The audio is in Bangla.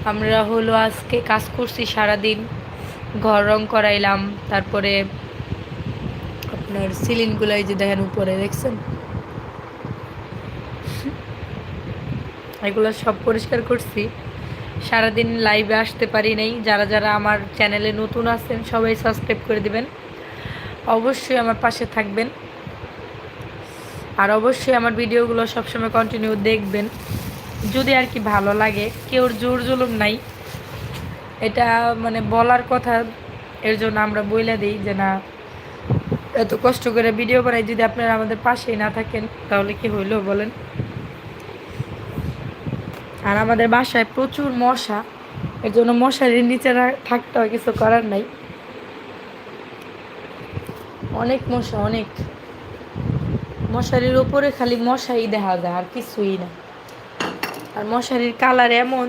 আমরা হলো আজকে কাজ করছি সারাদিন, ঘর রং করাইলাম, তারপরে আপনার সিলিংগুলো এই যে দেখেন উপরে দেখছেন, এগুলো সব পরিষ্কার করছি। সারাদিন লাইভে আসতে পারি নাই, যারা যারা আমার চ্যানেলে নতুন আছেন সবাই সাবস্ক্রাইব করে দিবেন, অবশ্যই আমার পাশে থাকবেন, আর অবশ্যই আমার ভিডিওগুলো সবসময় কন্টিনিউ দেখবেন যদি আর কি ভালো লাগে। কেউর জোর জুলুম নাই, এটা মানে বলার কথা, এর জন্য আমরা বইলা দিই যে না, এত কষ্ট করে ভিডিও বানাই, যদি আপনারা আমাদের পাশেই না থাকেন তাহলে কি হইলো বলেন। আর আমাদের বাসায় প্রচুর মশা, এর জন্য মশারির নিচে থাকতে হয়, কিছু করার নাই, অনেক মশা, অনেক মশারির উপরে খালি মশাই দেখা যায় আর কিছুই না। আর মশারির কালার এমন